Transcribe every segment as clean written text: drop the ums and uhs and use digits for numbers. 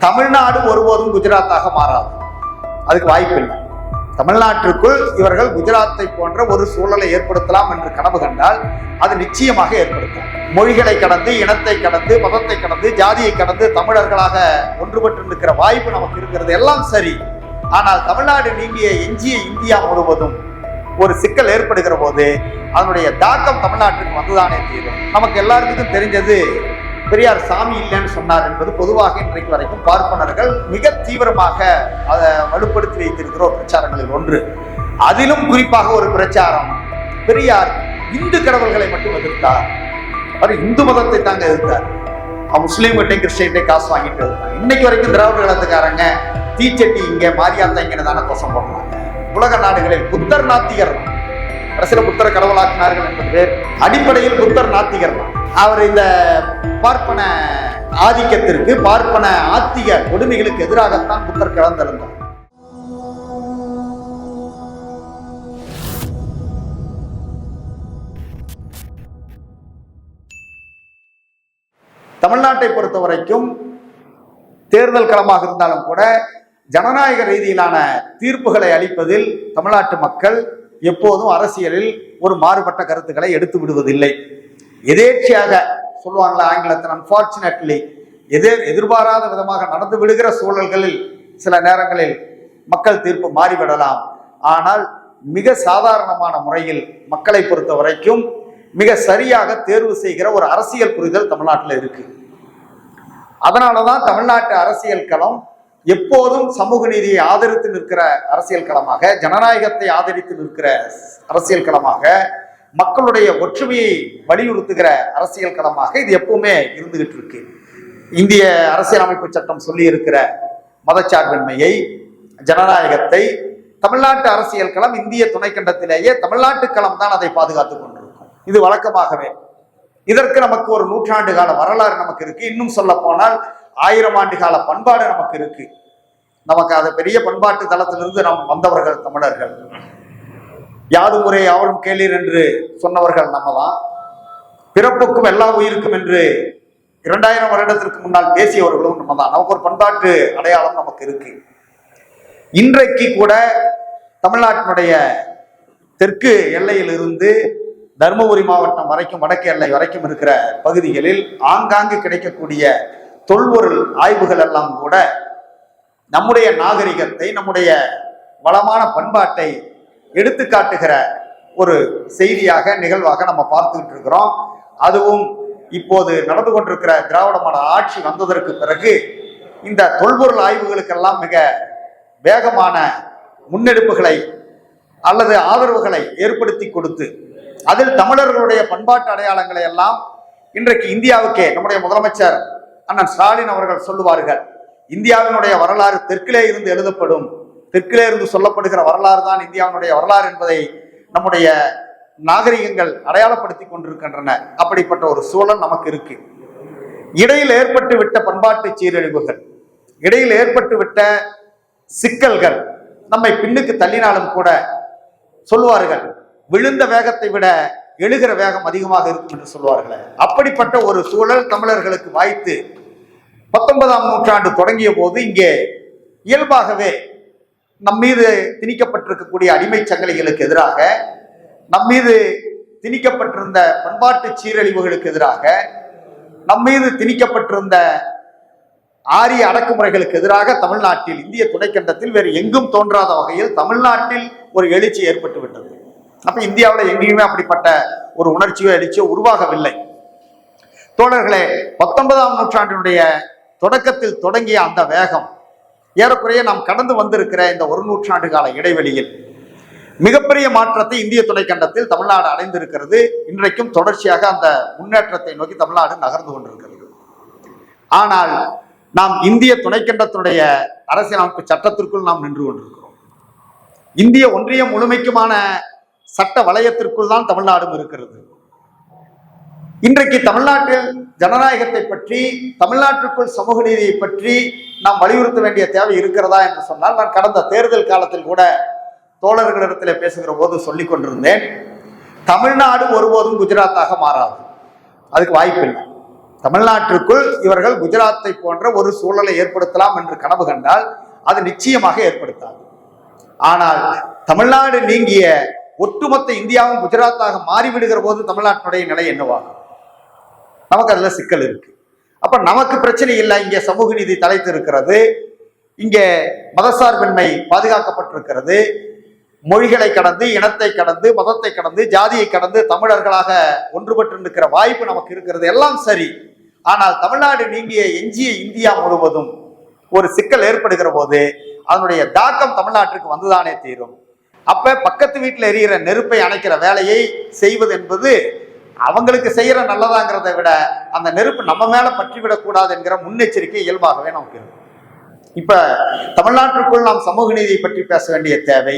தமிழ்நாடு ஒருபோதும் குஜராத்தாக மாறாது. அதுக்கு வாய்ப்பில்லை. தமிழ்நாட்டிற்குள் இவர்கள் குஜராத்தை போன்ற ஒரு சூழலை ஏற்படுத்தலாம் என்று கனவு கண்டால் அது நிச்சயமாக ஏற்படுத்தும். மொழிகளை கடந்து, இனத்தை கடந்து, மதத்தை கடந்து, ஜாதியை கடந்து தமிழர்களாக ஒன்றுபட்டு இருக்கிற வாய்ப்பு நமக்கு இருக்கிறது. எல்லாம் சரி. ஆனால் தமிழ்நாடு நீங்கிய எஞ்சிய இந்தியா முழுவதும் ஒரு சிக்கல் ஏற்படுகிற போது அதனுடைய தாக்கம் தமிழ்நாட்டுக்கு வந்துதானே தீரும். நமக்கு எல்லாருக்கும் தெரிஞ்சது பெரியார் சாமி இல்லைன்னு சொன்னார் என்பது பொதுவாக இன்றைக்கு வரைக்கும் பார்ப்பனர்கள் மிக தீவிரமாக அதை வலுப்படுத்தி வைத்திருக்கிற ஒரு பிரச்சாரங்களில் ஒன்று. அதிலும் குறிப்பாக ஒரு பிரச்சாரம், பெரியார் இந்து கடவுள்களை மட்டும் எதிர்த்தார், அவர் இந்து மதத்தை தாங்க எதிர்த்தார், முஸ்லீம்கிட்டையும் கிறிஸ்டியன்ட்டையும் காசு வாங்கிட்டு இருந்தாங்க. இன்னைக்கு வரைக்கும் திராவிட கலத்துக்காரங்க தீச்சட்டி இங்க மாரியாத்தா இங்கே தானே கோஷம் போடுறாங்க. உலக நாடுகளில் புத்தர் நாத்திகர் அரசியல புத்தரை கடவுளாக்கினார்கள் என்பது அடிப்படையில் புத்தர் நாத்திகர் தான். அவர் இந்த பார்ப்பன ஆதிக்கத்திற்கு, பார்ப்பன ஆத்திக கொடுமைகளுக்கு எதிராகத்தான் புத்தர் கிளந்திருந்தார். தமிழ்நாட்டை பொறுத்த வரைக்கும் தேர்தல் களமாக இருந்தாலும் கூட ஜனநாயக ரீதியிலான தீர்ப்புகளை அளிப்பதில் தமிழ்நாட்டு மக்கள் எப்போதும் அரசியலில் ஒரு மாறுபட்ட கருத்துக்களை எடுத்து விடுவதில்லை. எதேச்சையாக சொல்லுவாங்களா ஆங்கிலத்தில், அன்பார்ச்சுனேட்லி எதிர்பாராத விதமாக நடந்து விடுகிற சூழல்களில் சில நேரங்களில் மக்கள் தீர்ப்பு மாறிவிடலாம். ஆனால் மிக சாதாரணமான முறையில் மக்களை பொறுத்த வரைக்கும் மிக சரியாக தேர்வு செய்கிற ஒரு அரசியல் புரிதல் தமிழ்நாட்டில் இருக்கு. அதனாலதான் தமிழ்நாட்டு அரசியல் களம் எப்போதும் சமூக நீதியை ஆதரித்து நிற்கிற அரசியல் களமாக, ஜனநாயகத்தை ஆதரித்து நிற்கிற அரசியல் களமாக, மக்களுடைய ஒற்றுமையை வலியுறுத்துகிற அரசியல் களமாக இது எப்பவுமே இருந்துகிட்டு இருக்கு. இந்திய அரசியலமைப்பு சட்டம் சொல்லி இருக்கிற மதச்சார்பின்மையை, ஜனநாயகத்தை தமிழ்நாட்டு அரசியல் களம், இந்திய துணைக்கண்டத்திலேயே தமிழ்நாட்டு களம் தான் அதை பாதுகாத்துக் கொண்டிருக்கும். இது வழக்கமாகவே. இதற்கு நமக்கு ஒரு 100 ஆண்டு கால வரலாறு நமக்கு இருக்கு. இன்னும் சொல்ல போனால் 1000 ஆண்டு கால பண்பாடு நமக்கு இருக்கு. நமக்கு அது பெரிய பண்பாட்டு தளத்திலிருந்து நாம் வந்தவர்கள் தமிழர்கள். யாதும் ஊரே யாவரும் கேளீர் என்று சொன்னவர்கள் நம்ம தான். பிறப்புக்கும் எல்லா உயிருக்கும் என்று 2000 வருடத்திற்கு முன்னால் பேசியவர்களும் நம்ம தான். நமக்கு ஒரு பண்பாட்டு அடையாளம் நமக்கு இருக்கு. இன்றைக்கு கூட தமிழ்நாட்டினுடைய தெற்கு எல்லையில் இருந்து தருமபுரி மாவட்டம் வரைக்கும், வடக்கு எல்லை வரைக்கும் இருக்கிற பகுதிகளில் ஆங்காங்கு கிடைக்கக்கூடிய தொல்பொருள் ஆய்வுகள் எல்லாம் கூட நம்முடைய நாகரிகத்தை, நம்முடைய வளமான பண்பாட்டை எடுத்து காட்டுகிற ஒரு செய்தியாக, நிகழ்வாக நம்ம பார்த்துக்கிட்டு இருக்கிறோம். அதுவும் இப்போது நடந்து கொண்டிருக்கிற திராவிட மாடல் ஆட்சி வந்ததற்கு பிறகு இந்த தொல்பொருள் ஆய்வுகளுக்கெல்லாம் மிக வேகமான முன்னெடுப்புகளை அல்லது ஆதரவுகளை ஏற்படுத்தி கொடுத்து அதில் தமிழர்களுடைய பண்பாட்டு அடையாளங்களை எல்லாம் இன்றைக்கு இந்தியாவுக்கே நம்முடைய முதலமைச்சர் அண்ணன் ஸ்டாலின் அவர்கள் சொல்லுவார்கள், இந்தியாவினுடைய வரலாறு தெற்கிலே இருந்து எழுதப்படும், தெற்கிலே இருந்து சொல்லப்படுகிற வரலாறு தான் இந்தியாவினுடைய வரலாறு என்பதை நம்முடைய நாகரிகங்கள் அடையாளப்படுத்தி கொண்டிருக்கின்றன. அப்படிப்பட்ட ஒரு சூழல் நமக்கு இருக்கு. இடையில் ஏற்பட்டு விட்ட பண்பாட்டு சீரழிவுகள், இடையில் ஏற்பட்டு விட்ட சிக்கல்கள் நம்மை பின்னுக்கு தள்ளினாலும் கூட சொல்லுவார்கள், விழுந்த வேகத்தை விட எழுகிற வேகம் அதிகமாக இருக்கும் என்று சொல்வார்கள். அப்படிப்பட்ட ஒரு சூழல் தமிழர்களுக்கு வாய்த்து 19ஆம் நூற்றாண்டு தொடங்கிய போது இங்கே இயல்பாகவே நம்மீது திணிக்கப்பட்டிருக்கக்கூடிய அடிமை சங்கிலிகளுக்கு எதிராக, நம்மீது திணிக்கப்பட்டிருந்த பண்பாட்டு சீரழிவுகளுக்கு எதிராக, நம்மீது திணிக்கப்பட்டிருந்த ஆரிய அடக்குமுறைகளுக்கு எதிராக தமிழ்நாட்டில், இந்திய துணைக்கண்டத்தில் வேறு எங்கும் தோன்றாத வகையில் தமிழ்நாட்டில் ஒரு எழுச்சி ஏற்பட்டு விட்டது. அப்ப இந்தியாவில் எங்கேயுமே அப்படிப்பட்ட ஒரு உணர்ச்சியோ எழுச்சியோ உருவாகவில்லை. தோழர்களே, 19ஆம் நூற்றாண்டினுடைய தொடக்கத்தில் தொடங்கிய அந்த வேகம் ஏறக்குறைய நாம் கடந்து வந்திருக்கிற இந்த 1 நூற்றாண்டு கால இடைவெளியில் மிகப்பெரிய மாற்றத்தை இந்திய துணைக்கண்டத்தில் தமிழ்நாடு அடைந்திருக்கிறது. இன்றைக்கும் தொடர்ச்சியாக அந்த முன்னேற்றத்தை நோக்கி தமிழ்நாடு நகர்ந்து கொண்டிருக்கிறது. ஆனால் நாம் இந்திய துணைக்கண்டத்தினுடைய அரசியலமைப்பு சட்டத்திற்குள் நாம் நின்று கொண்டிருக்கிறோம். இந்திய ஒன்றியம் முழுமைக்குமான சட்ட வளையத்திற்குள் தான் தமிழ்நாடும் இருக்கிறது. இன்றைக்கு தமிழ்நாட்டில் ஜனநாயகத்தை பற்றி, தமிழ்நாட்டிற்குள் சமூக நீதியை பற்றி நாம் வலியுறுத்த வேண்டிய தேவை இருக்கிறதா என்று சொன்னால், நான் கடந்த தேர்தல் காலத்தில் கூட தோழர்களிடத்தில் பேசுகிற போது சொல்லிக் கொண்டிருந்தேன், தமிழ்நாடு ஒருபோதும் குஜராத்தாக மாறாது. அதுக்கு வாய்ப்பில்லை. தமிழ்நாட்டிற்குள் இவர்கள் குஜராத்தை போன்ற ஒரு சூழலை ஏற்படுத்தலாம் என்று கனவு கண்டால் அது நிச்சயமாக ஏற்படுத்தாது. ஆனால் தமிழ்நாடு நீங்கிய ஒட்டுமொத்த இந்தியாவும் குஜராத்தாக மாறிவிடுகிற போது தமிழ்நாட்டினுடைய நிலை என்னவாகும்? நமக்கு அதுல சிக்கல் இருக்கு. அப்ப நமக்கு பிரச்சனை இல்லை. இங்கே சமூக நீதி தலைத்து இருக்கிறது, இங்கே மதசார்பின்மை பாதுகாக்கப்பட்டிருக்கிறது, மொழிகளை கடந்து, இனத்தை கடந்து, மதத்தை கடந்து, ஜாதியை கடந்து தமிழர்களாக ஒன்றுபட்டு இருக்கிற வாய்ப்பு நமக்கு இருக்கிறது. எல்லாம் சரி. ஆனால் தமிழ்நாடு நீங்கிய எஞ்சிய இந்தியா முழுவதும் ஒரு சிக்கல் ஏற்படுகிற போது அதனுடைய தாக்கம் தமிழ்நாட்டிற்கு வந்துதானே தீரும். அப்ப பக்கத்து வீட்டில் எரிகிற நெருப்பை அணைக்கிற வேலையை செய்வது என்பது அவங்களுக்கு செய்யற நல்லதாங்கிறத விட அந்த நெருப்பு நம்ம மேல பற்றிவிடக் கூடாது என்கிற முன்னெச்சரிக்கை இயல்பாகவே நமக்கு இருக்கும். இப்ப தமிழ்நாட்டிற்குள் நாம் சமூக நீதியை பற்றி பேச வேண்டிய தேவை,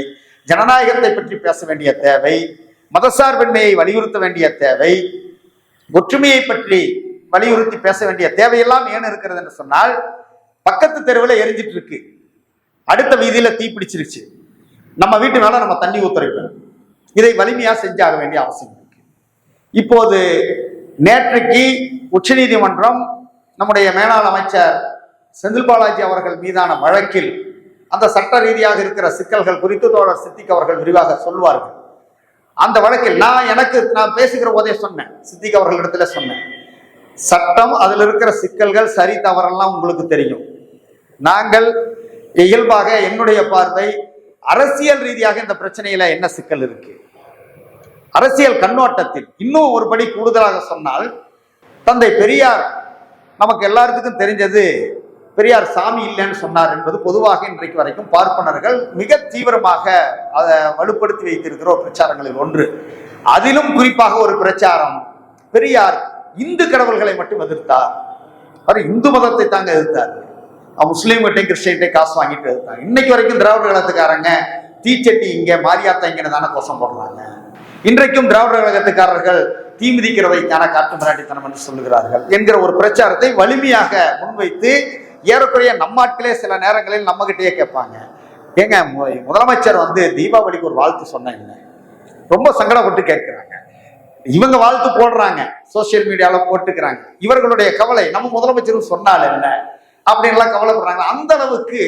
ஜனநாயகத்தை பற்றி பேச வேண்டிய தேவை, மதசார்பின்மையை வலியுறுத்த வேண்டிய தேவை, ஒற்றுமையை பற்றி வலியுறுத்தி பேச வேண்டிய தேவையெல்லாம் ஏன் இருக்கிறது என்று சொன்னால், பக்கத்து தெருவில் எரிஞ்சிட்டு இருக்கு, அடுத்த வீதியில தீ பிடிச்சிருச்சு, நம்ம வீட்டு மேல நம்ம தண்ணி ஊத்துறோம். இதை வலிமையா செஞ்சாக வேண்டிய அவசியம் இருக்கு. இப்போது நேற்றைக்கு உச்ச நீதிமன்றம் நம்முடைய மேலாள் அமைச்சர் செந்தில் பாலாஜி அவர்கள் மீதான வழக்கில் அந்த சட்ட ரீதியாக இருக்கிற சிக்கல்கள் குறித்து தோழர் சித்திக் அவர்கள் விரிவாக சொல்வார்கள். அந்த வழக்கில் நான் பேசுகிற போதே சொன்னேன், சித்திக் அவர்களிடத்துல சொன்னேன், சட்டம் அதில் இருக்கிற சிக்கல்கள் சரி தவறெல்லாம் உங்களுக்கு தெரியும். நாங்கள் இயல்பாக என்னுடைய பார்வை அரசியல் ரீதியாக இந்த பிரச்சனையில என்ன சிக்கல் இருக்கு, அரசியல் கண்ணோட்டத்தில் இன்னும் ஒரு படி கூடுதலாக சொன்னால், தந்தை பெரியார் நமக்கு எல்லாருக்கும் தெரிஞ்சது பெரியார் சாமி இல்லைன்னு சொன்னார் என்பது பொதுவாக இன்றைக்கு வரைக்கும் பார்ப்பனர்கள் மிக தீவிரமாக அதை வலுப்படுத்தி வைத்திருக்கிற ஒரு பிரச்சாரங்களில் ஒன்று. அதிலும் குறிப்பாக ஒரு பிரச்சாரம், பெரியார் இந்து கடவுள்களை மட்டும் எதிர்த்தார், அவர் இந்து மதத்தை தாங்க எதிர்த்தார், முஸ்லீம்கிட்டையும் கிறிஸ்டியன்ட்டையும் காசு வாங்கிட்டு எதிர்த்தாங்க. இன்னைக்கு வரைக்கும் திராவிட கழகத்துக்காரங்க தீச்சட்டி இங்க மாரியாத்தா இங்கன்னு தானே கோஷம் போடுறாங்க. இன்றைக்கும் திராவிட கழகத்துக்காரர்கள் தீ மிதிக்கிறதைக்கான காட்டு மிராட்டித்தனம் என்று சொல்லுகிறார்கள் என்கிற ஒரு பிரச்சாரத்தை வலிமையாக முன்வைத்து ஏறக்குறைய நம்மாட்களே சில நேரங்களில் நம்ம கிட்டேயே கேட்பாங்க, ஏங்க முதலமைச்சர் தீபாவளிக்கு ஒரு வாழ்த்து சொன்னேன், ரொம்ப சங்கடப்பட்டு கேட்கிறாங்க. இவங்க வாழ்த்து போடுறாங்க, சோசியல் மீடியால போட்டுக்கிறாங்க, இவர்களுடைய கவலை நம்ம முதலமைச்சரும் சொன்னால் என்ன அப்படின்லாம் கவலைப்படுறாங்க. அந்த அளவுக்கு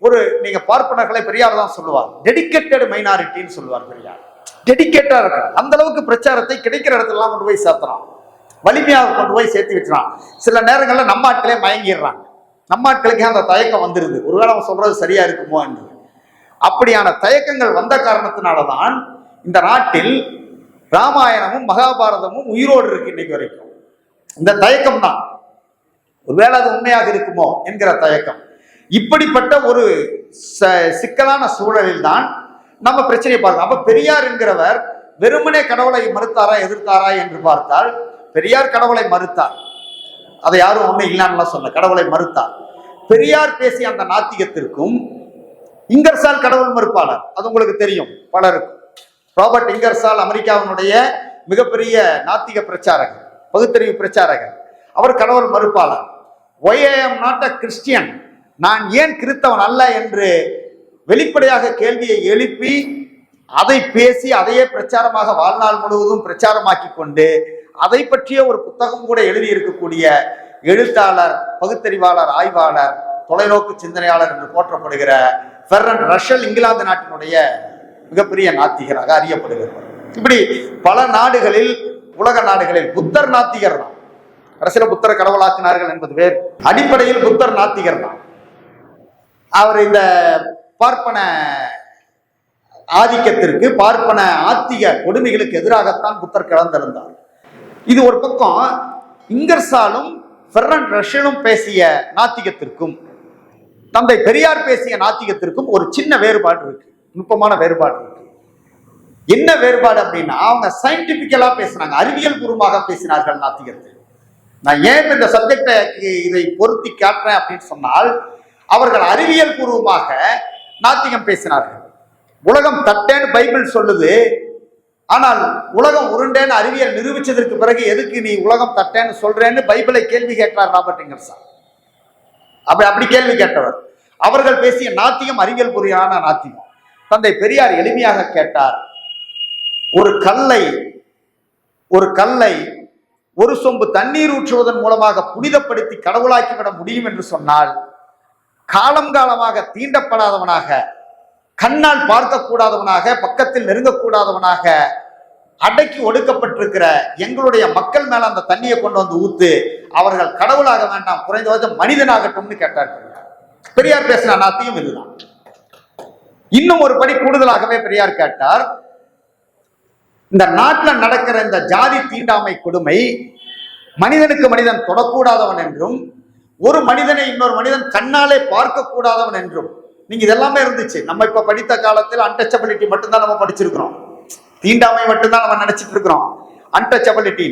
ஒரு நீங்க பார்ப்பனர்களை பெரியார் தான் சொல்லுவார், டெடிகேட்டட் மைனாரிட்டின்னு சொல்லுவார் பெரியார், டெடிகேட்டா இருக்கு. அந்த அளவுக்கு பிரச்சாரத்தை கிடைக்கிற இடத்துல கொண்டு போய் சேர்த்துறான், வலிமையாக கொண்டு போய் சேர்த்து வச்சுறான். சில நேரங்கள்ல நம்ம ஆட்களே மயங்கிடுறாங்க, நம்ம ஆட்களுக்கு அந்த தயக்கம் வந்துருது, ஒருவேளை அவன் சொல்றது சரியா இருக்குமோ என்று. அப்படியான தயக்கங்கள் வந்த காரணத்தினாலதான் இந்த நாட்டில் ராமாயணமும் மகாபாரதமும் உயிரோடு இருக்கு இன்னைக்கு வரைக்கும். இந்த தயக்கம் தான், ஒருவேளை அது உண்மையாக இருக்குமோ என்கிற தயக்கம். இப்படிப்பட்ட ஒரு சிக்கலான சூழலில் தான் நம்ம பிரச்சனையை பார்க்கலாம். அப்ப பெரியார் என்கிறவர் வெறுமனே கடவுளை மறுத்தாரா எதிர்த்தாரா என்று பார்த்தால், பெரியார் கடவுளை மறுத்தார், அதை யாரும் ஒண்ணு இல்லான்னு சொல்ல, கடவுளை மறுத்தார். பெரியார் பேசிய அந்த நாத்திகத்திற்கும், இங்கர்சால் கடவுள் மறுப்பாளர், அது உங்களுக்கு தெரியும் பலருக்கு. ராபர்ட் இங்கர்சால் அமெரிக்காவினுடைய மிகப்பெரிய நாத்திக பிரச்சாரகர், பகுத்தறிவு பிரச்சாரகர், அவர் கடவுள் மறுப்பாளர். Why I am not a Christian, நான் ஏன் கிறிஸ்தவன் அல்ல என்று வெளிப்படையாக கேள்வியை எழுப்பி அதை பேசி அதையே பிரச்சாரமாக வாழ்நாள் முழுவதும் பிரச்சாரமாக்கி கொண்டு அதை பற்றிய ஒரு புத்தகம் கூட எழுதி இருக்கக்கூடிய எழுத்தாளர், பகுத்தறிவாளர், ஆய்வாளர், தொலைநோக்கு சிந்தனையாளர் என்று போற்றப்படுகிற ஃபெர்ரன் ரஷல் இங்கிலாந்து நாட்டினுடைய மிகப்பெரிய நாத்திகராக அறியப்படுகிறார். இப்படி பல நாடுகளில், உலக நாடுகளில் புத்தர் நாத்திகர் தான். அரசியல புத்தரை கடவுளாக்கினார்கள் என்பது வேறு, அடிப்படையில் புத்தர் நாத்திகர் தான். அவர் இந்த பார்ப்பன ஆதிக்கத்திற்கு, பார்ப்பன ஆத்திக கொடுமைகளுக்கு எதிராகத்தான் புத்தர் கிளந்திருந்தார். இது ஒரு பக்கம். இங்கர்சாலும் ஃபெர்ரன் ரஷலும் பேசிய நாத்திகத்திற்கும் தந்தை பெரியார் பேசிய நாத்திகத்திற்கும் ஒரு சின்ன வேறுபாடு இருக்கு, நுட்பமான வேறுபாடு இருக்கு. என்ன வேறுபாடு அப்படின்னா, அவங்க சயின்டிபிக்கலா பேசினாங்க, அறிவியல் பூர்வமாக பேசினார்கள் நாத்திகத்தை. நான் ஏன் இந்த சப்ஜெக்டை இதை பொருத்தி காட்டுறேன் அப்படின்னு சொன்னால், அவர்கள் அறிவியல் பூர்வமாக நாத்திகம் பேசினார்கள். உலகம் தட்டேன்னு பைபிள் சொல்லுது, ஆனால் உலகம் உருண்டேன்னு அறிவியல் நிரூபிச்சதற்கு பிறகு எதுக்கு நீ உலகம் தட்டேன்னு சொல்றேன்னு பைபிளை கேள்வி கேட்டார் ராபர்ட் இங்கர்சால். அப்படி கேள்வி கேட்டவர். அவர்கள் பேசிய நாத்திகம் அறிவியல் பூர்வமான நாத்திகம். தந்தை பெரியார் எளிமையாக கேட்டார், ஒரு கல்லை ஒரு சொம்பு தண்ணீர் ஊற்றுவதன் மூலமாக புனிதப்படுத்தி கடவுளாக்கிவிட முடியும் என்று சொன்னால், காலம் காலமாக தீண்டப்படாதவனாக, கண்ணால் பார்க்கக்கூடாதவனாக, பக்கத்தில் நெருங்கக்கூடாதவனாக அடக்கி ஒடுக்கப்பட்டிருக்கிற எங்களுடைய மக்கள் மேல அந்த தண்ணியை கொண்டு வந்து ஊத்து, அவர்கள் கடவுளாக வேண்டாம், குறைந்தபட்சம் மனிதனாகட்டும்னு கேட்டார் பெரியார். பெரியார் பேசின நாத்தியம் இதுதான். இன்னும் ஒரு படி கூடுதலாகவே பெரியார் கேட்டார், இந்த நாட்டில் நடக்கிற இந்த ஜாதி தீண்டாமை கொடுமை மனிதனுக்கு மனிதன் தொடக்கூடாதவன் என்றும், ஒரு மனிதனை இன்னொரு மனிதன் கண்ணாலே பார்க்க கூடாதவன் என்றும். நீங்க இதெல்லாமே இருந்துச்சு. நம்ம இப்ப படித்த காலத்தில் அன்டச்சபிலிட்டி மட்டும்தான் நம்ம படிச்சிருக்கிறோம், தீண்டாமை மட்டும்தான் நம்ம நினைச்சிட்டு இருக்கிறோம். அன்டச்சபிலிட்டி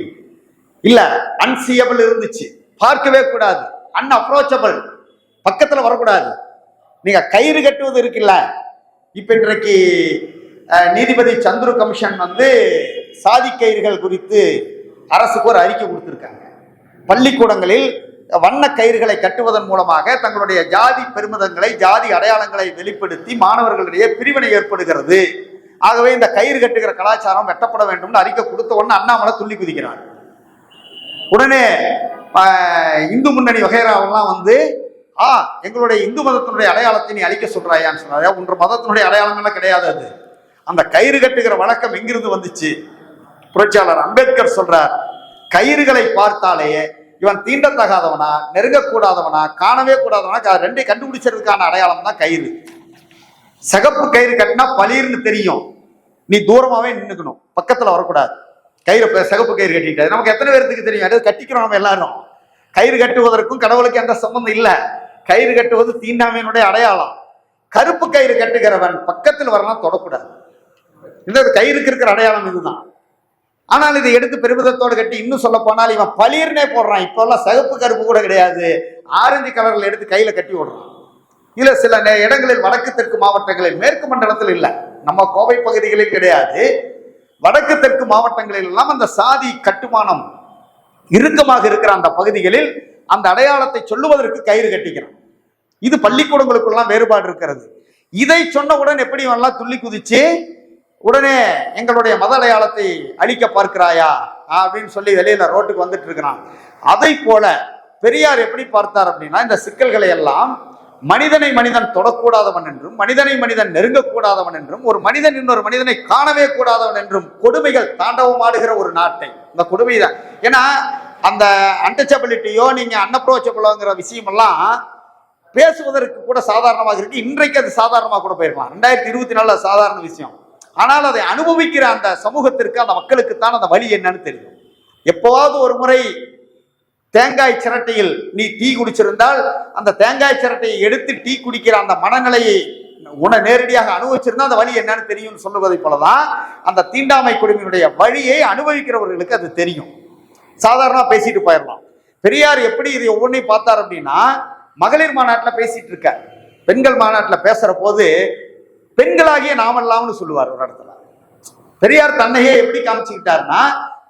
இல்ல, அன்சியபிள் இருந்துச்சு, பார்க்கவே கூடாது, அன்அப்ரோச்சபிள், பக்கத்துல வரக்கூடாது. நீங்க கயிறு கட்டுவது இருக்குல்ல, இப்ப இன்றைக்கு நீதிபதி சந்துரு கமிஷன் சாதி கயிறுகள் குறித்து அரசுக்கு ஒரு அறிக்கை கொடுத்திருக்காங்க. பள்ளிக்கூடங்களில் வண்ண கயிறுகளை கட்டுவதன் மூலமாக தங்களுடைய ஜாதி பெருமிதங்களை, ஜாதி அடையாளங்களை வெளிப்படுத்தி மாணவர்களிடையே பிரிவினை ஏற்படுகிறது. ஆகவே இந்த கயிறு கட்டுகிற கலாச்சாரம் வெட்டப்பட வேண்டும் அறிக்கை கொடுத்த உடனே அண்ணாமலை துள்ளி குதிக்கிறார். உடனே இந்து முன்னணி வகைராவெல்லாம் எங்களுடைய இந்து மதத்தினுடைய அடையாளத்தை நீ அழிக்க சொல்றாயான்னு சொன்னாங்க. ஒன்று மதத்தினுடைய அடையாளங்கள்லாம் கிடையாது. அது அந்த கயிறு கட்டுகிற வழக்கம் எங்கிருந்து வந்துச்சு? புரட்சியாளர் அம்பேத்கர் சொல்றார், கயிறுகளை பார்த்தாலே இவன் தீண்டத்தகாதவனா, நெருங்கக்கூடாதவனா, காணவே கூடாதவனா, ரெண்டையும் கண்டுபிடிச்சதுக்கான அடையாளம் தான் கயிறு. சிகப்பு கயிறு கட்டினா பளிர்னு தெரியும், நீ தூரமாவே நின்னுக்கணும், பக்கத்துல வரக்கூடாது. கயிறு சிகப்பு கயிறு கட்டிட்டு நமக்கு எத்தனை பேருக்கு தெரியும்? அதாவது கட்டிக்கிறோம் நம்ம எல்லாரும். கயிறு கட்டுவதற்கும் கடவுளுக்கு எந்த சம்பந்தம் இல்லை. கயிறு கட்டுவது தீண்டாமையினுடைய அடையாளம். கருப்பு கயிறு கட்டுகிறவன் பக்கத்தில் வரலாம், தொடக்கூடாது. இந்த கயிறுக்கு இருக்கிற அடையாளம் இதுதான். ஆனால் இதை எடுத்து பெருமிதத்தோடு கட்டி, இன்னும் சொல்ல போனால் இவன் பளிர்னே போடுறான். இப்பெல்லாம் சிகப்பு கருப்பு கூட கிடையாது, ஆரஞ்சு கலர்ல எடுத்து கையில கட்டி விடுறான். இதுல சில இடங்களில் வடக்கு தெற்கு மாவட்டங்களில், மேற்கு மண்டலத்தில் இல்லை, நம்ம கோவை பகுதிகளில் கிடையாது, வடக்கு தெற்கு மாவட்டங்களில் எல்லாம் அந்த சாதி கட்டுமானம் இறுக்கமாக இருக்கிற அந்த பகுதிகளில் அந்த அடையாளத்தை சொல்லுவதற்கு கயிறு கட்டிக்கிறான். இது பள்ளிக்கூடங்களுக்குள்ளாம் வேறுபாடு இருக்கிறது. இதை சொன்னவுடன் எப்படி எல்லாம் துள்ளி குதிச்சு உடனே எங்களுடைய மத அடையாளத்தை அழிக்க பார்க்கிறாயா அப்படின்னு சொல்லி வெளியில ரோட்டுக்கு வந்துட்டு இருக்கிறான். அதை போல பெரியார் எப்படி பார்த்தார் அப்படின்னா, இந்த சிக்கல்களை எல்லாம் மனிதனை மனிதன் தொடக்கூடாதவன் என்றும், மனிதனை மனிதன் நெருங்கக்கூடாதவன் என்றும், ஒரு மனிதன் இன்னொரு மனிதனை காணவே கூடாதவன் என்றும் கொடுமைகள் தாண்டவமாடுகிற ஒரு நாட்டை, இந்த கொடுமை தான். ஏன்னா அந்த அன்டச்சபிலிட்டியோ நீங்க அன்அப்ரோச்சபிளோங்கிற விஷயம் எல்லாம் பேசுவதற்கு கூட சாதாரணமாக இருக்கு. இன்றைக்கு அது சாதாரணமாக கூட போயிருக்கலாம். 2024 சாதாரண விஷயம். ஆனால் அதை அனுபவிக்கிற அந்த சமூகத்திற்கு, அந்த மக்களுக்குத்தான் அந்த வழி என்னன்னு தெரியும். எப்போவாவது ஒரு முறை தேங்காய் சிரட்டையில் நீ டீ குடிச்சிருந்தால், அந்த தேங்காய் சிரட்டையை எடுத்து டீ குடிக்கிற அந்த மனநிலையை நேரடியாக அனுபவிச்சிருந்தா அந்த வழி என்னன்னு தெரியும் சொல்லுவதை போலதான் அந்த தீண்டாமை கொடுமையினுடைய வழியை அனுபவிக்கிறவர்களுக்கு அது தெரியும். சாதாரணமா பேசிட்டு போயிடலாம். பெரியார் எப்படி இது ஒவ்வொன்றையும் பார்த்தார் அப்படின்னா, மகளிர் மாநாட்டில் பேசிட்டு இருக்க, பெண்கள் மாநாட்டில் பேசுற போது பெண்களாகிய நாமெல்லாம்னு சொல்லுவார். ஒரு இடத்துல பெரியார் தன்னையே எப்படி காமிச்சுக்கிட்டாருன்னா,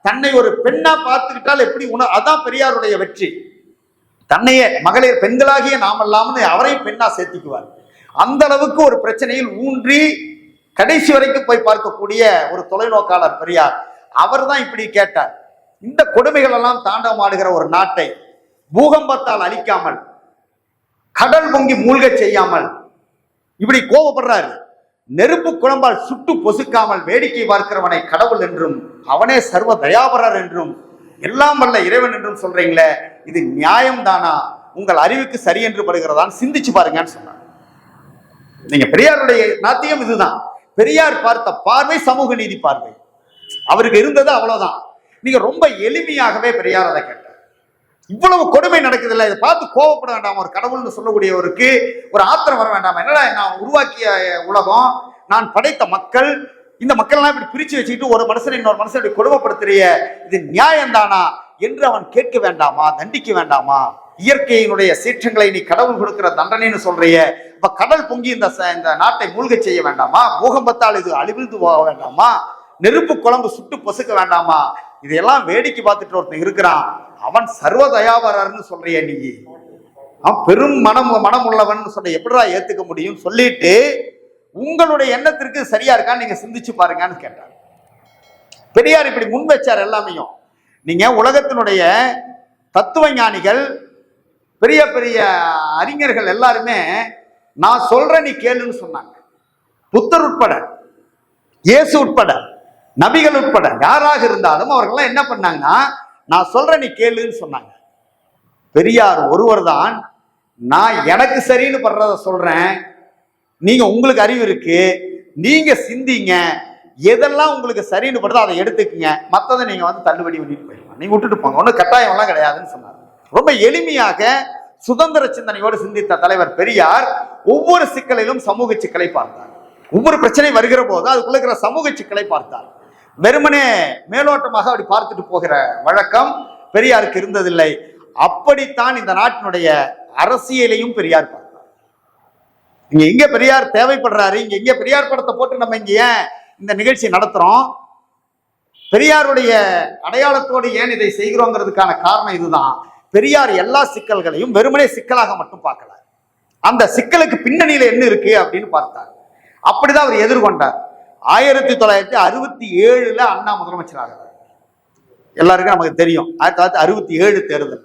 தன்னை ஒரு பெண்ணா பார்த்துக்கிட்டால் எப்படி அதான் பெரியாருடைய வெற்றி. தன்னையே மகளிர் பெண்களாகிய நாமெல்லாம்னு அவரையும் பெண்ணா சேர்த்திக்குவார். அந்த அளவுக்கு ஒரு பிரச்சனையில் ஊன்றி கடைசி வரைக்கும் போய் பார்க்கக்கூடிய ஒரு தொலைநோக்காளர் பெரியார். அவர் தான் இப்படி கேட்டார், இந்த கொடுமைகள் எல்லாம் தாண்டவமாடுகிற ஒரு நாட்டை பூகம்பத்தால் அழிக்காமல், கடல் பொங்கி மூழ்க செய்யாமல், இப்படி கோபப்படுறாரு, நெருப்பு குழம்பால் சுட்டு பொசுக்காமல் வேடிக்கை பார்க்கிறவனை கடவுள் என்றும், அவனே சர்வ தயாபரர் என்றும், எல்லாம் வல்ல இறைவன் என்றும் சொல்றீங்களே, இது நியாயம் தானா? உங்கள் அறிவுக்கு சரி என்று படுகிறதான், சிந்திச்சு பாருங்கன்னு சொன்னார். நீங்க பெரியாருடைய நாத்தியம் இதுதான். பெரியார் பார்த்த பார்வை சமூக நீதி பார்வை. அவருக்கு இருந்தது அவ்வளவுதான். நீங்க ரொம்ப எளிமையாகவே பெரியார் அதை கேட்டார். இவ்வளவு கொடுமை நடக்குது இல்லை, இதை பார்த்து கோவப்பட வேண்டாம். ஒரு கடவுள்னு சொல்லக்கூடியவருக்கு ஒரு ஆத்திரம் வர வேண்டாம். என்னடா நான் உருவாக்கிய உலகம், நான் படைத்த மக்கள், இந்த மக்கள் எல்லாம் இப்படி பிரிச்சு வச்சுக்கிட்டு ஒரு மனுஷன் இன்னொரு மனுஷன் இப்படி கொடுமைப்படுத்துறிய, இது நியாயம்தானா என்று அவன் கேட்க வேண்டாமா? தண்டிக்க வேண்டாமா? இயற்கையினுடைய சீற்றங்களை நீ கடவுள் கொடுக்கிற தண்டனைன்னு சொல்றிய, இப்ப கடல் பொங்கி இந்த நாட்டை மூழ்க செய்ய வேண்டாமா? பூகம்பத்தால் இது அழிவிழ்ந்து போக வேண்டாமா? நெருப்பு குழம்பு சுட்டு பொசுக்க வேண்டாமா? இதையெல்லாம் வேடிக்கை பார்த்துட்டு ஒருத்தன் இருக்கிறான், அவன் சர்வ தயாபரர்னு சொல்றிய, நீ அவன் பெரும் மனம் உள்ளவன் சொல்ல எப்படிடா ஏத்துக்க முடியும்? சொல்லிட்டு உங்களுடைய எண்ணத்திற்கு சரியா இருக்கான்னு நீங்க சிந்திச்சு பாருங்கன்னு கேட்டார். பெரியார் இப்படி முன் வச்சார் எல்லாமையும். நீங்க உலகத்தினுடைய தத்துவ ஞானிகள், பெரிய பெரிய அறிஞர்கள் எல்லாருமே நான் சொல்ற நீ கேளுன்னு சொன்னாங்க. புத்தர் உட்பட, இயேசு உட்பட, நபிகள் உட்பட யாராக இருந்தாலும் அவர்கள்லாம் என்ன பண்ணாங்கன்னா நான் சொல்ற நீ கேளுன்னு சொன்னாங்க. பெரியார் ஒருவர் தான் நான் எனக்கு சரின்னு படுறத சொல்றேன், நீங்க உங்களுக்கு அறிவு இருக்கு, நீங்க சிந்திங்க, எதெல்லாம் உங்களுக்கு சரின்னு படுதோ அதை எடுத்துக்கங்க, மற்றதை நீங்க வந்து தள்ளுபடி பண்ணிட்டு போயிடலாம், நீங்க விட்டுட்டு போங்க, ஒன்றும் கட்டாயம் எல்லாம் கிடையாதுன்னு சொன்னார். ரொம்ப எளிமையாக சுதந்திர சிந்தனையோடு சிந்தித்த தலைவர் பெரியார் ஒவ்வொரு சிக்கலிலும் சமூக சிக்கலை பார்த்தார். ஒவ்வொரு பிரச்சனை வருகிற போது அதுக்குள்ள இருக்கிற சமூக சிக்கலை பார்த்தார். வெறுமனே மேலோட்டமாக அப்படி பார்த்துட்டு போகிற வழக்கம் பெரியாருக்கு இருந்ததில்லை. அப்படித்தான் இந்த நாட்டினுடைய அரசியலையும் பெரியார் பார்த்தார். இங்க எங்க பெரியார் தேவைப்படுறாரு, இங்க எங்க பெரியார் படத்தை போட்டு நம்ம இங்க ஏன் இந்த நிகழ்ச்சி நடத்துறோம், பெரியாருடைய அடையாளத்தோடு ஏன் இதை செய்கிறோங்கிறதுக்கான காரணம் இதுதான். பெரியார் எல்லா சிக்கல்களையும் வெறுமனே சிக்கலாக மட்டும் பார்க்கல, அந்த சிக்கலுக்கு பின்னணியில என்ன இருக்கு அப்படின்னு பார்த்தார். அப்படிதான் அவர் எதிர்கொண்டார். 1967 அண்ணா முதலமைச்சராக, எல்லாருக்கும் நமக்கு தெரியும். 1967 தேர்தல்,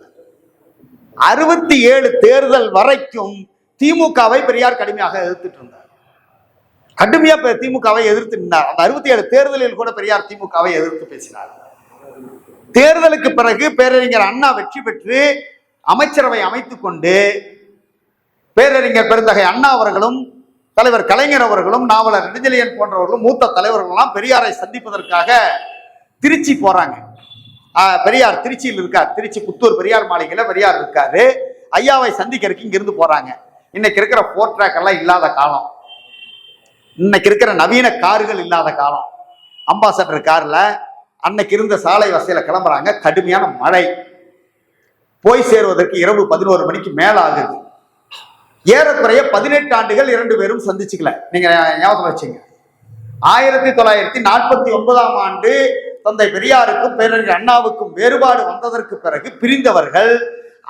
67 தேர்தல் வரைக்கும் திமுகவை பெரியார் கடுமையாக எதிர்த்துட்டு இருந்தார். கடுமையா திமுகவை எதிர்த்து நின்றார். அந்த 67 தேர்தலில் கூட பெரியார் திமுகவை எதிர்த்து பேசினார். தேர்தலுக்கு பிறகு பேரறிஞர் அண்ணா வெற்றி பெற்று அமைச்சரவை அமைத்துக் கொண்டு பேரறிஞர் பெருந்தகை அண்ணா அவர்களும் தலைவர் கலைஞர் அவர்களும் நாவலர் நெடுஞ்செழியன் போன்றவர்களும் மூத்த தலைவர்கள்லாம் பெரியாரை சந்திப்பதற்காக திருச்சி போறாங்க. பெரியார் திருச்சியில் இருக்கார், திருச்சி புத்தூர் பெரியார் மாளிகையில பெரியார் இருக்காரு. ஐயாவை சந்திக்கிறதுக்கு இங்கிருந்து போறாங்க. இன்னைக்கு இருக்கிற போர் ட்ராக் எல்லாம் இல்லாத காலம், இன்னைக்கு இருக்கிற நவீன கார்கள் இல்லாத காலம். அம்பாசடர் கார்ல அன்னைக்கு இருந்த சாலை வசதியில கிளம்புறாங்க. கடுமையான மழை, போய் சேருவதற்கு இரவு 11 மணிக்கு மேல ஆகுது. ஏறக்குறைய 18 ஆண்டுகள் 2 பேரும் சந்திச்சுக்கல. நீங்க ஞாபகம் வச்சுங்க. 1949ஆம் ஆண்டு தந்தை பெரியாருக்கும் பேரறிஞர் அண்ணாவுக்கும் வேறுபாடு வந்ததற்கு பிறகு பிரிந்தவர்கள்.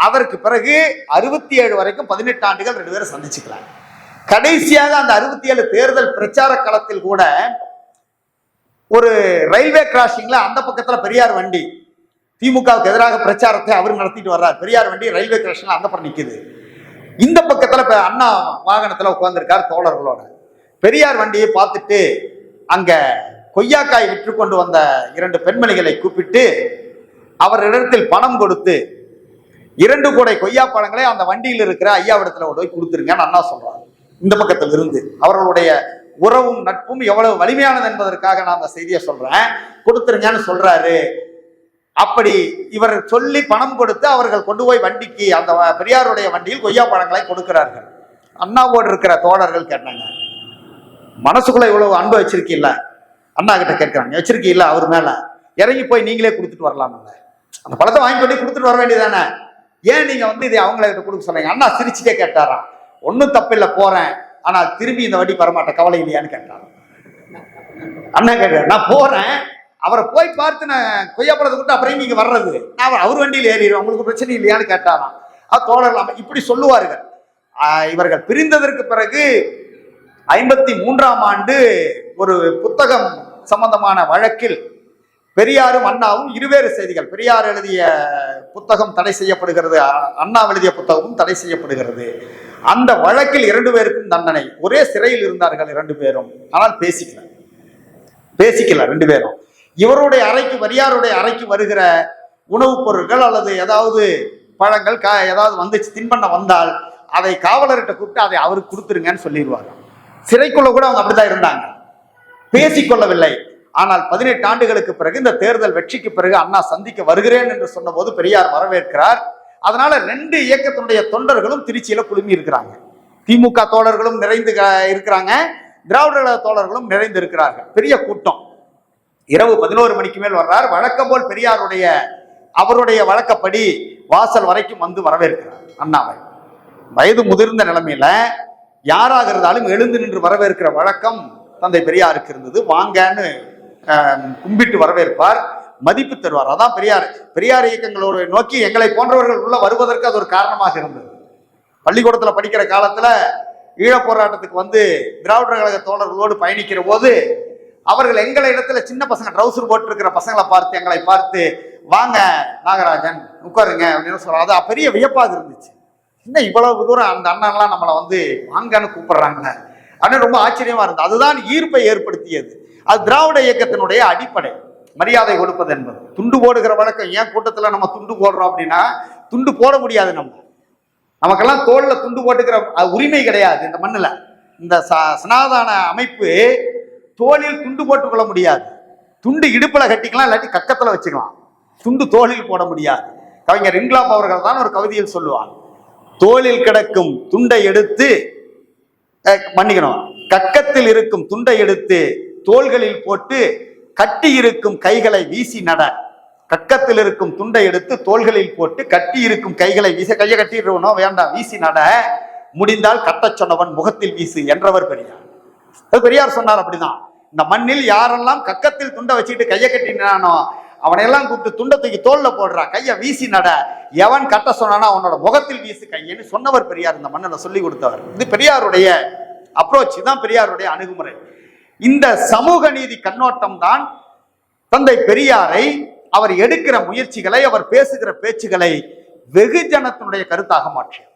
அதற்கு பிறகு 67 வரைக்கும் 18 ஆண்டுகள் 2 பேரும் சந்திச்சுக்கலாம். கடைசியாக அந்த 67 தேர்தல் பிரச்சார களத்தில் கூட ஒரு ரயில்வே கிராசிங்ல அந்த பக்கத்துல பெரியார் வண்டி, திமுகவுக்கு எதிராக பிரச்சாரத்தை அவர் நடத்திட்டு வர்றார். பெரியார் வண்டி ரயில்வே கிராசிங்ல அந்த பக்கம் நிக்குது. இந்த பக்கத்துல அண்ணா வாகனத்துல உட்கார்ந்துருக்கார் தோழர்களோட. பெரியார் வண்டியை பார்த்துட்டு அங்க கொய்யாக்காய் விற்று கொண்டு வந்த 2 பெண்மணிகளை கூப்பிட்டு அவரிடத்தில் பணம் கொடுத்து 2 கூடை கொய்யா பழங்களை அந்த வண்டியில் இருக்கிற ஐயாவிடத்துல போய் கொடுத்துருங்கன்னு அண்ணா சொல்றாரு. இந்த பக்கத்தில் இருந்து அவர்களுடைய உறவும் நட்பும் எவ்வளவு வலிமையானது என்பதற்காக நான் அந்த செய்தியை சொல்றேன். கொடுத்துருங்கன்னு சொல்றாரு. அப்படி இவர் சொல்லி பணம் கொடுத்து அவர்கள் கொண்டு போய் வண்டிக்கு, அந்த பெரியாருடைய வண்டியில் கொய்யா பழங்களை கொடுக்கிறார்கள். அண்ணாவோடு இருக்கிற தோழர்கள் கேட்டாங்க, மனசுக்குள்ள இவ்வளவு அன்பு வச்சிருக்கீல்ல, அண்ணா கிட்ட கேட்கிறாங்க, வச்சிருக்கீல்ல அவர் மேல, இறங்கி போய் நீங்களே கொடுத்துட்டு வரலாம், அந்த பழத்தை வாங்கி கொண்டு கொடுத்துட்டு வர வேண்டியதானே, ஏன் நீங்க வந்து இதை அவங்கள கிட்ட கொடுக்க சொல்றீங்க? அண்ணா சிரிச்சுட்டே கேட்டாராம், ஒன்னும் தப்பில்லை போறேன், ஆனால் திரும்பி இந்த வண்டி வரமாட்டேன், கவலை இல்லையான்னு கேட்டார். அண்ணா கேட்க, நான் போறேன், அவரை போய் பார்த்து நான் கொய்யாப்பழத்தை கொடுத்து அப்புறம் நீங்க வர்றது, நான் அவர் வண்டியில் ஏறிடுவேன், உங்களுக்கு பிரச்சனை இல்லையான்னு கேட்டாராம். தோழர்கள் இப்படி சொல்லுவார்கள். இவர்கள் பிரிந்ததற்கு பிறகு 53ஆம் ஆண்டு ஒரு புத்தகம் சம்பந்தமான வழக்கில் பெரியாரும் அண்ணாவும் இருவேறு செய்திகள். பெரியார் எழுதிய புத்தகம் தடை செய்யப்படுகிறது, அண்ணா எழுதிய புத்தகமும் தடை செய்யப்படுகிறது. அந்த வழக்கில் 2 பேருக்கும் தண்டனை. ஒரே சிறையில் இருந்தார்கள் 2 பேரும், ஆனால் பேசிக்கல 2 பேரும். இவருடைய அறைக்கு, பெரியாருடைய அறைக்கு வருகிற உணவுப் பொருட்கள் அல்லது ஏதாவது பழங்கள் ஏதாவது வந்துச்சு, தின்பண்ண வந்தால் அதை காவலர்கிட்ட கூப்பிட்டு அதை அவருக்கு கொடுத்துருங்கன்னு சொல்லிடுவாங்க. சிறைக்குள்ள கூட அவங்க அப்படிதான் இருந்தாங்க, பேசிக்கொள்ளவில்லை. ஆனால் 18 ஆண்டுகளுக்கு பிறகு இந்த தேர்தல் வெற்றிக்கு பிறகு அண்ணா சந்திக்க வருகிறேன் என்று சொன்ன போது பெரியார் வரவேற்கிறார். அதனால 2 இயக்கத்தினுடைய தொண்டர்களும் திருச்சியில குழுமி இருக்கிறாங்க. திமுக தோழர்களும் நிறைந்து இருக்கிறாங்க, திராவிட தோழர்களும் நிறைந்து இருக்கிறார்கள். பெரிய கூட்டம். இரவு 11 மணிக்கு மேல் வர்றார். வழக்கம் போல் பெரியாருடைய அவருடைய வழக்கப்படி வாசல் வரைக்கும் வந்து வரவேற்கிறார் அண்ணாவை. வயது முதிர்ந்த நிலைமையில யாராக இருந்தாலும் எழுந்து நின்று வரவேற்கிற வழக்கம் தந்தை பெரியாருக்கு இருந்தது. வாங்கன்னு கும்பிட்டு வரவேற்பார், மதிப்பு தருவார். அதான் பெரியார் இயக்கங்களோடு நோக்கி எங்களை போன்றவர்கள் உள்ள வருவதற்கு அது ஒரு காரணமாக இருந்தது. பள்ளிக்கூடத்துல படிக்கிற காலத்துல ஈழப் போராட்டத்துக்கு வந்து திராவிடர் கழக தோழர்களோடு பயணிக்கிற போது அவர்கள் எங்களை இடத்துல சின்ன பசங்க ட்ரௌசர் போட்டு இருக்கிற பசங்களை பார்த்து எங்களை பார்த்து வாங்க நாகராஜன் உட்காருங்க அப்படின்னு சொல்றாங்க. அது பெரிய வியப்பாக இருந்துச்சு. இன்னும் இவ்வளவு தூரம் அந்த அண்ணன்லாம் நம்மளை வாங்கன்னு கூப்பிடுறாங்களே அப்படின்னு ரொம்ப ஆச்சரியமா இருந்தது. அதுதான் ஈர்ப்பை ஏற்படுத்தியது. அது திராவிட இயக்கத்தினுடைய அடிப்படை, மரியாதை கொடுப்பது என்பது. துண்டு போடுகிற வழக்கம் ஏன் கூட்டத்தில் நம்ம துண்டு போடுறோம் அப்படின்னா, துண்டு போட முடியாது. நமக்கெல்லாம் தோல்ல துண்டு போட்டுக்கிற உரிமை கிடையாது இந்த மண்ணில். இந்த சனாதன அமைப்பு தோளில் துண்டு போட்டுக் கொள்ள முடியாது. துண்டு இடுப்புல கட்டிக்கலாம், இல்லாட்டி கக்கத்துல வச்சுக்கலாம். துண்டு தோளில் போட முடியாது. கவிஞர் இன்குலாப் அவர்கள் தான் ஒரு கவிதையில் சொல்லுவார், தோளில் கிடக்கும் துண்டை எடுத்து மன்னிக்கணும், கக்கத்தில் இருக்கும் துண்டை எடுத்து தோள்களில் போட்டு கட்டி இருக்கும் கைகளை வீசி நட. கக்கத்தில் இருக்கும் துண்டை எடுத்து தோள்களில் போட்டு கட்டி இருக்கும் கைகளை வீச, கையை கட்டிடுறவனோ வேண்டாம், வீசி நட, முடிந்தால் கட்டச் சொன்னவன் முகத்தில் வீசு என்றவர் பெரியார். அது பெரியார் சொன்னார். அப்படிதான் இந்த மண்ணில் யாரெல்லாம் கக்கத்தில் துண்டை வச்சுக்கிட்டு கையை கட்டினானோ அவனையெல்லாம் கூப்பிட்டு துண்டை தூக்கி தோல்ல போடுறா, கையை வீசி நட, எவன் கட்ட சொன்னானோ அவனோட முகத்தில் வீசு கையன்னு சொன்னவர் பெரியார். இந்த மண்ணில் சொல்லி கொடுத்தவர். இது பெரியாருடைய அப்ரோச், தான் பெரியாருடைய அணுகுமுறை. இந்த சமூக நீதி கண்ணோட்டம் தான் தந்தை பெரியாரை, அவர் எடுக்கிற முயற்சிகளை, அவர் பேசுகிற பேச்சுகளை வெகுஜனத்தினுடைய கருத்தாக மாற்றியது.